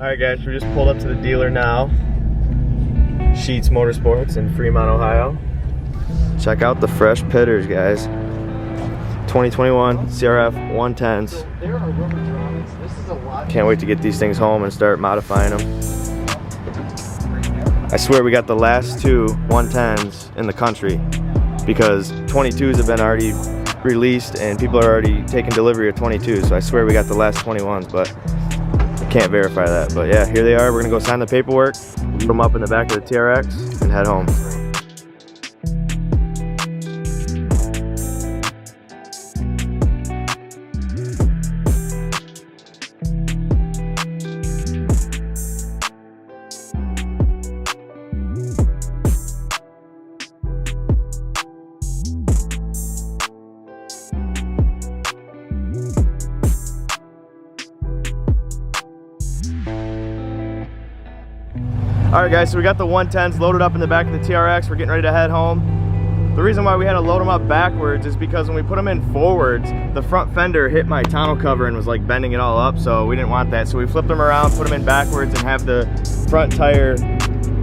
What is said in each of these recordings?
Alright guys, we just pulled up to the dealer now. Schiets Motorsports in Fremont, Ohio. Check out the fresh pitters, guys. 2021 CRF 110s. Can't wait to get these things home and start modifying them. I swear we got the last two 110s in the country because 22s have been already released and people are already taking delivery of 22s. So I swear we got the last 21s, but I can't verify that. But yeah, here they are. We're gonna go sign the paperwork, put them up in the back of the TRX, and head home. Alright guys, so we got the 110s loaded up in the back of the TRX. We're getting ready to head home. The reason why we had to load them up backwards is because when we put them in forwards, the front fender hit my tonneau cover and was like bending it all up, so we didn't want that. So we flipped them around, put them in backwards, and have the front tire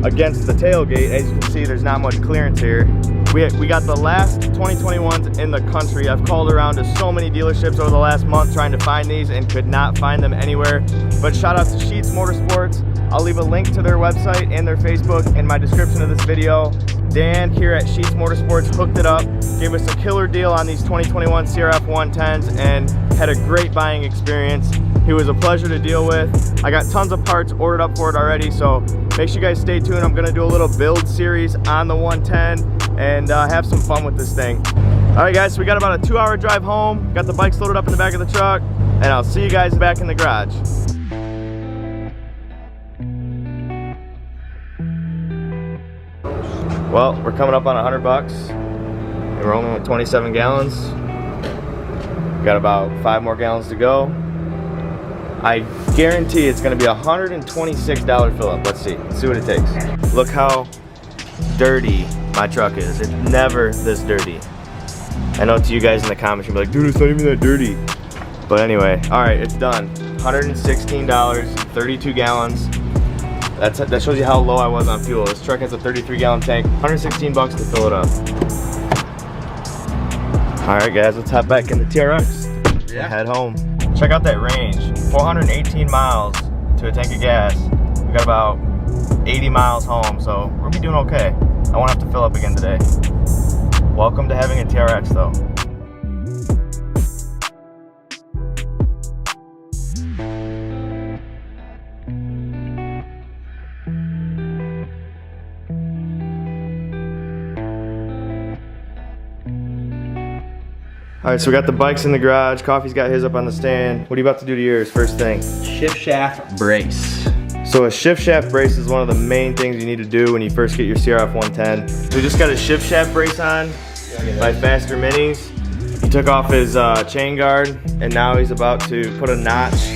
against the tailgate. As you can see, there's not much clearance here. We got the last 2021s in the country. I've called around to so many dealerships over the last month trying to find these and could not find them anywhere. But shout out to Schiets Motorsports. I'll leave a link to their website and their Facebook in my description of this video. Dan here at Schiets Motorsports hooked it up, gave us a killer deal on these 2021 CRF 110s, and had a great buying experience. He was a pleasure to deal with. I got tons of parts ordered up for it already, so make sure you guys stay tuned. I'm gonna do a little build series on the 110 and have some fun with this thing. All right guys, so we got about a 2-hour drive home. Got the bikes loaded up in the back of the truck, and I'll see you guys back in the garage. Well, we're coming up on 100 bucks. We're only at 27 gallons. We got about 5 more gallons to go. I guarantee it's gonna be a $126 fill up. Let's see what it takes. Look how dirty my truck is. It's never this dirty. I know to you guys in the comments, you'll be like, dude, it's not even that dirty. But anyway, all right, it's done. $116, 32 gallons. That shows you how low I was on fuel. This truck has a 33-gallon tank, 116 bucks to fill it up. All right, guys, let's hop back in the TRX and head home. Check out that range, 418 miles to a tank of gas. We got about 80 miles home, so we'll be doing okay. I won't have to fill up again today. Welcome to having a TRX, though. All right, so we got the bikes in the garage. Coffee's got his up on the stand. What are you about to do to yours first thing? Shift shaft brace. So a shift shaft brace is one of the main things you need to do when you first get your CRF 110. So we just got a shift shaft brace on by Faster Minis. He took off his chain guard, and now he's about to put a notch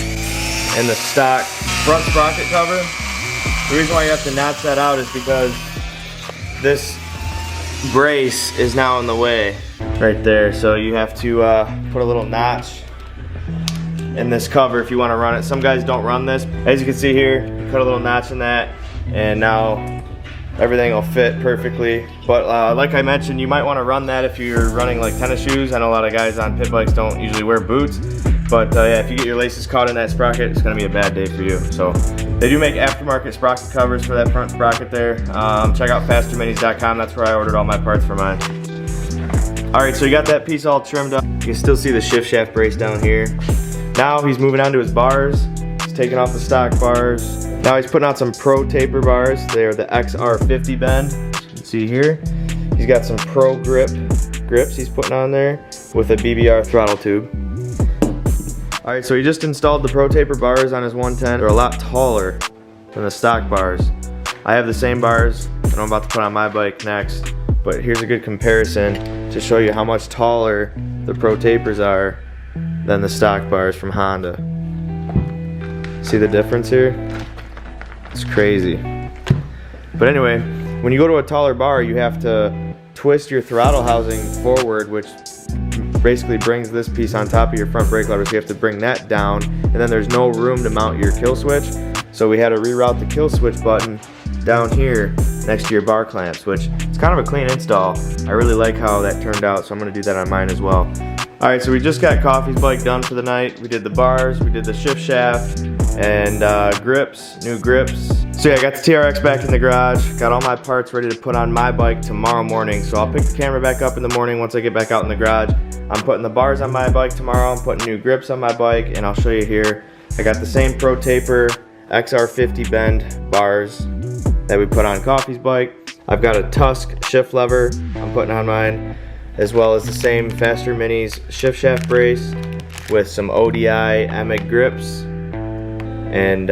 in the stock front sprocket cover. The reason why you have to notch that out is because this brace is now in the way. Right there, so you have to put a little notch in this cover if you want to run it. Some guys don't run this. As you can see here, you put a little notch in that, and now everything will fit perfectly. But like I mentioned, you might want to run that if you're running like tennis shoes. I know a lot of guys on pit bikes don't usually wear boots, but yeah, if you get your laces caught in that sprocket, it's going to be a bad day for you. So they do make aftermarket sprocket covers for that front sprocket there. Check out fasterminis.com. That's where I ordered all my parts for mine. Alright, so you got that piece all trimmed up. You can still see the shift shaft brace down here. Now he's moving on to his bars. He's taking off the stock bars. Now he's putting on some Pro taper bars. They are the XR50 bend. As you can see here. He's got some Pro grips he's putting on there with a BBR throttle tube. Alright, so he just installed the Pro taper bars on his 110. They're a lot taller than the stock bars. I have the same bars that I'm about to put on my bike next. But here's a good comparison to show you how much taller the Pro tapers are than the stock bars from Honda. See the difference here? It's crazy. But anyway, when you go to a taller bar, you have to twist your throttle housing forward, which basically brings this piece on top of your front brake lever, so you have to bring that down, and then there's no room to mount your kill switch. So we had to reroute the kill switch button down here next to your bar clamps, which it's kind of a clean install. I really like how that turned out, so I'm gonna do that on mine as well. All right, so we just got Coffee's bike done for the night. We did the bars, we did the shift shaft, and grips, new grips. So yeah, I got the TRX back in the garage, got all my parts ready to put on my bike tomorrow morning. So I'll pick the camera back up in the morning once I get back out in the garage. I'm putting the bars on my bike tomorrow, I'm putting new grips on my bike, and I'll show you here. I got the same Pro Taper XR50 bend bars that we put on Coffee's bike. I've got a Tusk shift lever I'm putting on mine, as well as the same Faster Minis shift shaft brace with some ODI EMIG grips. And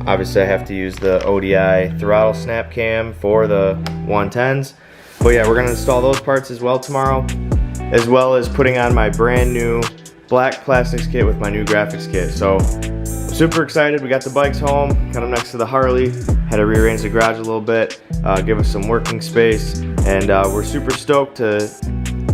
obviously I have to use the ODI throttle snap cam for the 110s. But yeah, we're gonna install those parts as well tomorrow, as well as putting on my brand new black plastics kit with my new graphics kit. So I'm super excited. We got the bikes home, kind of next to the Harley. Had to rearrange the garage a little bit, give us some working space, and we're super stoked to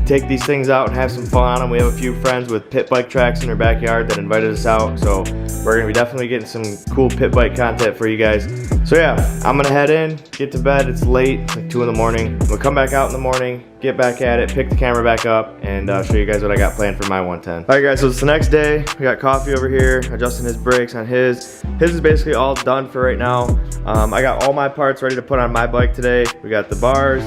take these things out and have some fun on them. We have a few friends with pit bike tracks in their backyard that invited us out, so we're gonna be definitely getting some cool pit bike content for you guys. So yeah, I'm gonna head in, get to bed. It's late, it's like 2 in the morning. We'll come back out in the morning, get back at it, pick the camera back up, and show you guys what I got planned for my 110. All right guys, so it's the next day. We got Coffee over here, adjusting his brakes on his. His is basically all done for right now. I got all my parts ready to put on my bike today. We got the bars,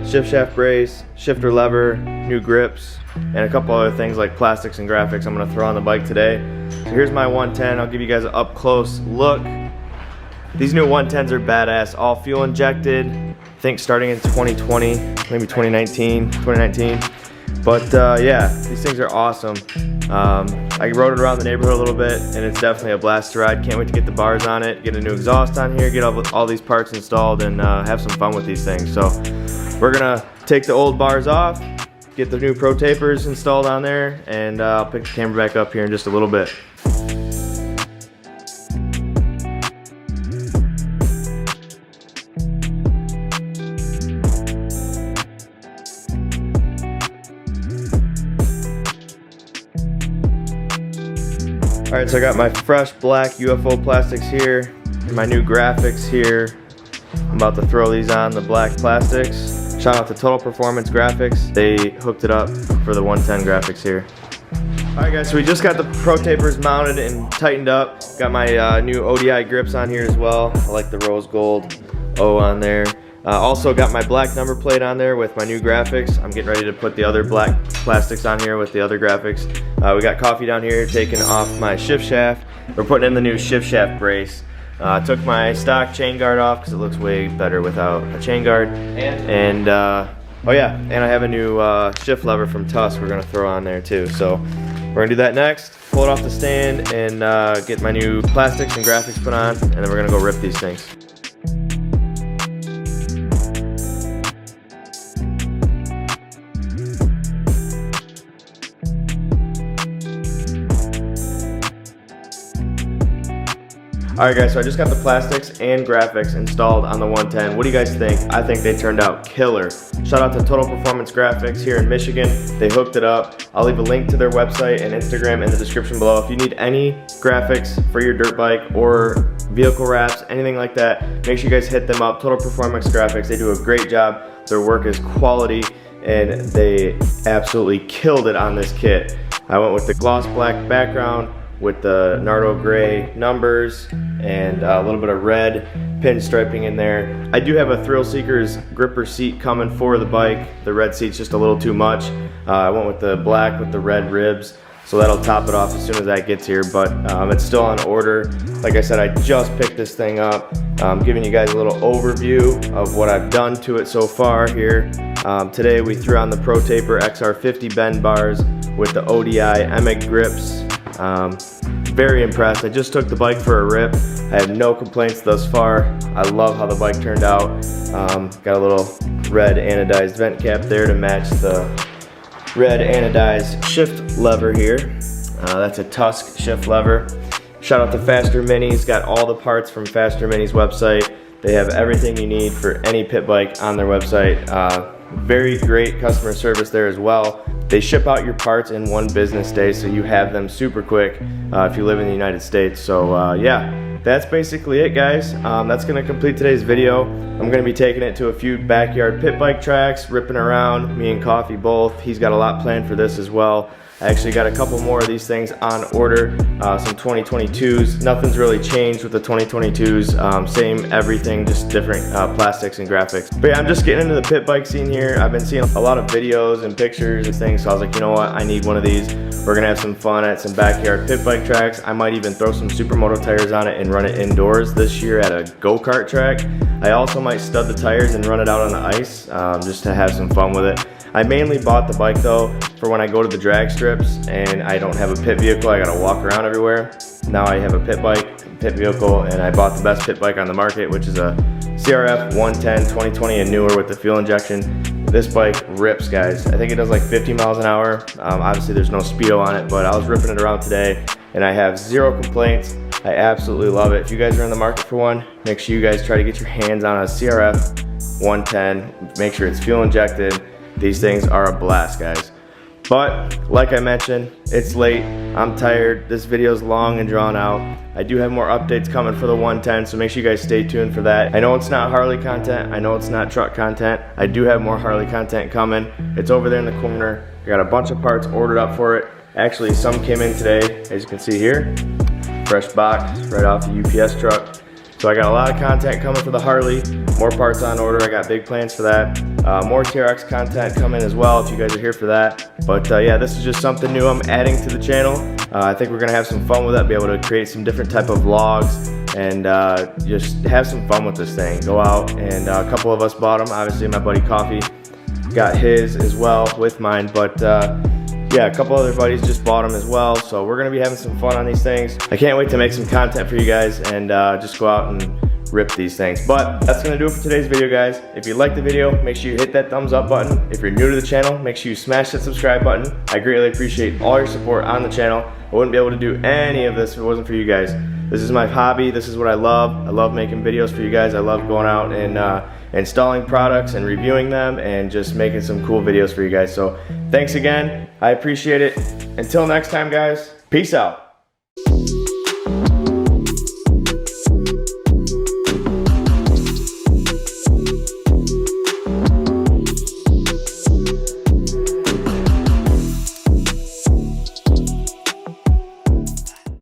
shift shaft brace, shifter lever, new grips, and a couple other things like plastics and graphics I'm gonna throw on the bike today. So here's my 110. I'll give you guys an up close look. These new 110s are badass, all fuel injected. I think starting in 2020, maybe 2019. But yeah, these things are awesome. I rode it around the neighborhood a little bit, and it's definitely a blast to ride. Can't wait to get the bars on it, get a new exhaust on here, get all these parts installed, and have some fun with these things. So we're gonna take the old bars off, get the new Pro Tapers installed on there, and I'll pick the camera back up here in just a little bit. All right, so I got my fresh black UFO plastics here, and my new graphics here. I'm about to throw these on the black plastics. Shout out to Total Performance Graphics. They hooked it up for the 110 graphics here. All right guys, so we just got the Pro Tapers mounted and tightened up. Got my new ODI grips on here as well. I like the rose gold O on there. Also got my black number plate on there with my new graphics. I'm getting ready to put the other black plastics on here with the other graphics. We got Coffee down here taking off my shift shaft. We're putting in the new shift shaft brace. Took my stock chain guard off because it looks way better without a chain guard. And oh yeah, and I have a new shift lever from Tusk we're gonna throw on there too. So we're gonna do that next. Pull it off the stand and get my new plastics and graphics put on, and then we're gonna go rip these things. Alright guys, so I just got the plastics and graphics installed on the 110. What do you guys think? I think they turned out killer. Shout out to Total Performance Graphics here in Michigan. They hooked it up. I'll leave a link to their website and Instagram in the description below. If you need any graphics for your dirt bike or vehicle wraps, anything like that, make sure you guys hit them up. Total Performance Graphics, they do a great job. Their work is quality, and they absolutely killed it on this kit. I went with the gloss black background with the Nardo gray numbers and a little bit of red pinstriping in there. I do have a Thrill Seekers gripper seat coming for the bike. The red seat's just a little too much. I went with the black with the red ribs, so that'll top it off as soon as that gets here, but it's still on order. Like I said, I just picked this thing up. I'm giving you guys a little overview of what I've done to it so far here. Today we threw on the Pro Taper XR50 bend bars with the ODI EMIG grips. Very impressed. I just took the bike for a rip. I have no complaints thus far. I love how the bike turned out. Got a little red anodized vent cap there to match the red anodized shift lever here. That's a Tusk shift lever. Shout out to Faster Minis. Got all the parts from Faster Minis website. They have everything you need for any pit bike on their website. Very great customer service there as well. They ship out your parts in 1 business day, so you have them super quick if you live in the United States. So yeah, that's basically it, guys. That's gonna complete today's video. I'm gonna be taking it to a few backyard pit bike tracks, ripping around, me and Coffee both. He's got a lot planned for this as well. I actually got a couple more of these things on order, some 2022s. Nothing's really changed with the 2022s, same everything, just different plastics and graphics. But yeah, I'm just getting into the pit bike scene here. I've been seeing a lot of videos and pictures and things, so I was like, you know what, I need one of these. We're gonna have some fun at some backyard pit bike tracks. I might even throw some supermoto tires on it and run it indoors this year at a go-kart track. I also might stud the tires and run it out on the ice, just to have some fun with it. I mainly bought the bike though for when I go to the drag strips and I don't have a pit vehicle, I gotta walk around everywhere. Now I have a pit bike, pit vehicle, and I bought the best pit bike on the market, which is a CRF 110 2020 and newer with the fuel injection. This bike rips, guys. I think it does like 50 miles an hour. Obviously there's no speedo on it, but I was ripping it around today and I have zero complaints. I absolutely love it. If you guys are in the market for one, make sure you guys try to get your hands on a CRF 110. Make sure it's fuel injected. These things are a blast, guys. But like I mentioned, it's late, I'm tired, this video's long and drawn out. I do have more updates coming for the 110, so make sure you guys stay tuned for that. I know it's not Harley content, I know it's not truck content. I do have more Harley content coming. It's over there in the corner. I got a bunch of parts ordered up for it. Actually, some came in today, as you can see here. Fresh box, right off the UPS truck. So I got a lot of content coming for the Harley, more parts on order, I got big plans for that. More TRX content coming as well if you guys are here for that. But yeah, this is just something new I'm adding to the channel. I think we're gonna have some fun with it, be able to create some different type of vlogs and just have some fun with this thing. Go out and a couple of us bought them. Obviously my buddy Coffee got his as well with mine, but yeah, a couple other buddies just bought them as well, so we're gonna be having some fun on these things. I can't wait to make some content for you guys and just go out and rip these things. But that's gonna do it for today's video, guys. If you liked the video, make sure you hit that thumbs up button. If you're new to the channel, make sure you smash that subscribe button. I greatly appreciate all your support on the channel. I wouldn't be able to do any of this if it wasn't for you guys. This is my hobby, this is what I love. I love making videos for you guys. I love going out and installing products and reviewing them and just making some cool videos for you guys. So thanks again, I appreciate it. Until next time, guys, peace out.